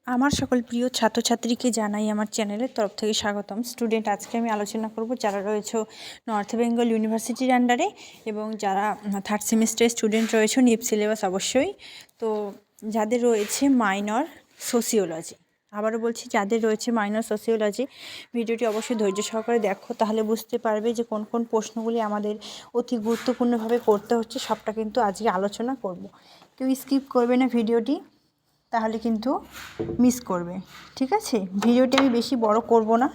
আমার সকল প্রিয় ছাত্রছাত্রীকে জানাই আমার চ্যানেলের তরফ থেকে স্বাগতম। স্টুডেন্ট, আজকে আমি আলোচনা করব যারা রয়েছে নর্থ বেঙ্গল ইউনিভার্সিটির আন্ডারে এবং যারা থার্ড সেমিস্টারের স্টুডেন্ট রয়েছে, নিপ সিলেবাস অবশ্যই। তো যাদের রয়েছে মাইনর সোসিওলজি, আবারও বলছি যাদের রয়েছে মাইনর সোসিওলজি, ভিডিওটি অবশ্যই ধৈর্য সহকারে দেখো, তাহলে বুঝতে পারবে যে কোন কোন প্রশ্নগুলি আমাদের অতি গুরুত্বপূর্ণভাবে করতে হচ্ছে। সবটা কিন্তু আজকে আলোচনা করব। কেউ স্কিপ করবে না ভিডিওটি, তাহলে কিন্তু মিস করবে। ঠিক আছে, ভিডিওটি আমি বেশি বড় করব না।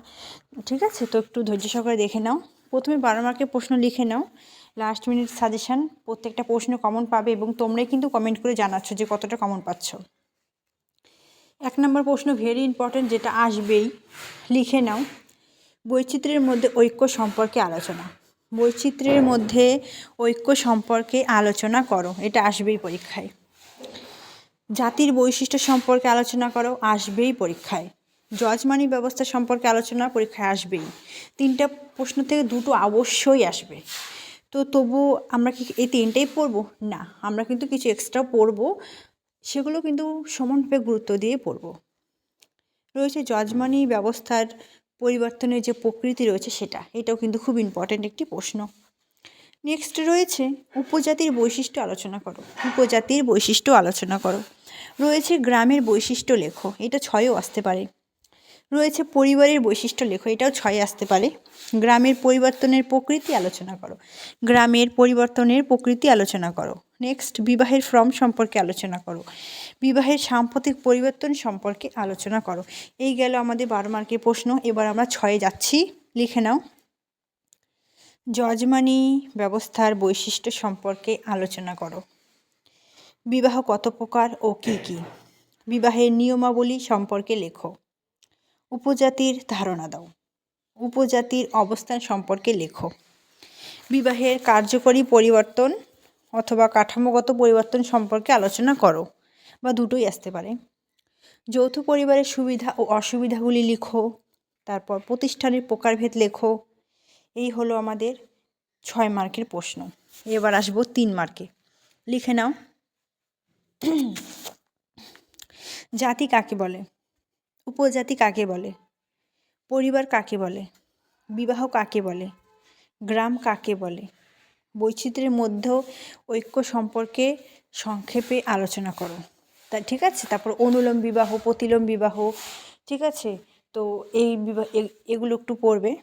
ঠিক আছে, তো একটু ধৈর্য সহকারে দেখে নাও। প্রথমে 12 মার্কের প্রশ্ন লিখে নাও, লাস্ট মিনিট সাজেশান। প্রত্যেকটা প্রশ্ন কমন পাবে এবং তোমরাই কিন্তু কমেন্ট করে জানাচ্ছ যে কতটা কমন পাচ্ছ। 1 নম্বর প্রশ্ন ভেরি ইম্পর্ট্যান্ট, যেটা আসবেই, লিখে নাও। বৈচিত্র্যের মধ্যে ঐক্য সম্পর্কে আলোচনা। বৈচিত্র্যের মধ্যে ঐক্য সম্পর্কে আলোচনা করো, এটা আসবেই পরীক্ষায়। জাতির বৈশিষ্ট্য সম্পর্কে আলোচনা করো, আসবেই পরীক্ষায়। যজমানি ব্যবস্থা সম্পর্কে আলোচনা, পরীক্ষায় আসবেই। 3টা প্রশ্ন থেকে 2টো অবশ্যই আসবে। তো তবু আমরা কি এই 3টাই পড়বো? না, আমরা কিন্তু কিছু এক্সট্রা পড়বো, সেগুলো কিন্তু সমানভাবে গুরুত্ব দিয়ে পড়বো। রয়েছে যজমানি ব্যবস্থার পরিবর্তনের যে প্রকৃতি রয়েছে সেটা, এটাও কিন্তু খুব ইম্পর্ট্যান্ট একটি প্রশ্ন। নেক্সট রয়েছে উপজাতির বৈশিষ্ট্য আলোচনা করো। উপজাতির বৈশিষ্ট্য আলোচনা করো। রয়েছে গ্রামের বৈশিষ্ট্য লেখো, এটা 6এও আসতে পারে। রয়েছে পরিবারের বৈশিষ্ট্য লেখো, এটাও 6এ আসতে পারে। গ্রামের পরিবর্তনের প্রকৃতি আলোচনা করো। গ্রামের পরিবর্তনের প্রকৃতি আলোচনা করো। নেক্সট বিবাহের ফর্ম সম্পর্কে আলোচনা করো। বিবাহের সাম্প্রতিক পরিবর্তন সম্পর্কে আলোচনা করো। এই গেল আমাদের 12 মার্কের প্রশ্ন। এবার আমরা 6এ যাচ্ছি, লিখে নাও। যজমানি ব্যবস্থার বৈশিষ্ট্য সম্পর্কে আলোচনা করো। বিবাহ কত প্রকার ও কী কী? বিবাহের নিয়মাবলী সম্পর্কে লেখো। উপজাতির ধারণা দাও। উপজাতির অবস্থান সম্পর্কে লেখো। বিবাহের কার্যকরী পরিবর্তন অথবা কাঠামোগত পরিবর্তন সম্পর্কে আলোচনা করো, বা দুটোই আসতে পারে। যৌথ পরিবারের সুবিধা ও অসুবিধাগুলি লিখো। তারপর প্রতিষ্ঠানের প্রকারভেদ লেখো। এই হলো আমাদের 6 মার্কের প্রশ্ন। এবার আসবো 3 মার্কে, লিখে নাও। জাতি কাকে বলে? উপজাতি কাকে বলে? পরিবার কাকে বলে? বিবাহ কাকে বলে? গ্রাম কাকে বলে? বৈচিত্র্যের মধ্যেও ঐক্য সম্পর্কে সংক্ষেপে আলোচনা করো। তা ঠিক আছে, তারপর অনুলোম বিবাহ, প্রতিলোম বিবাহ, ঠিক আছে। তো এই এগুলো একটু পড়বে।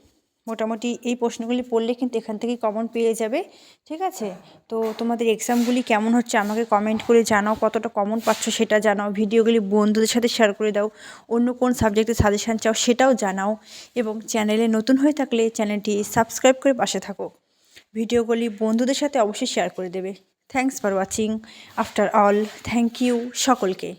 মোটামুটি এই প্রশ্নগুলি পড়লে কিন্তু এখান থেকেই কমন পেয়ে যাবে। ঠিক আছে, তো তোমাদের এক্সামগুলি কেমন হচ্ছে আমাকে কমেন্ট করে জানাও, কতটা কমন পাচ্ছ সেটা জানাও। ভিডিওগুলি বন্ধুদের সাথে শেয়ার করে দাও। অন্য কোন সাবজেক্টে সাজেশান চাও সেটাও জানাও। এবং চ্যানেলে নতুন হয়ে থাকলে চ্যানেলটি সাবস্ক্রাইব করে পাশে থাকো। ভিডিওগুলি বন্ধুদের সাথে অবশ্যই শেয়ার করে দেবে। Thanks for watching. After all, thank you সকলকে।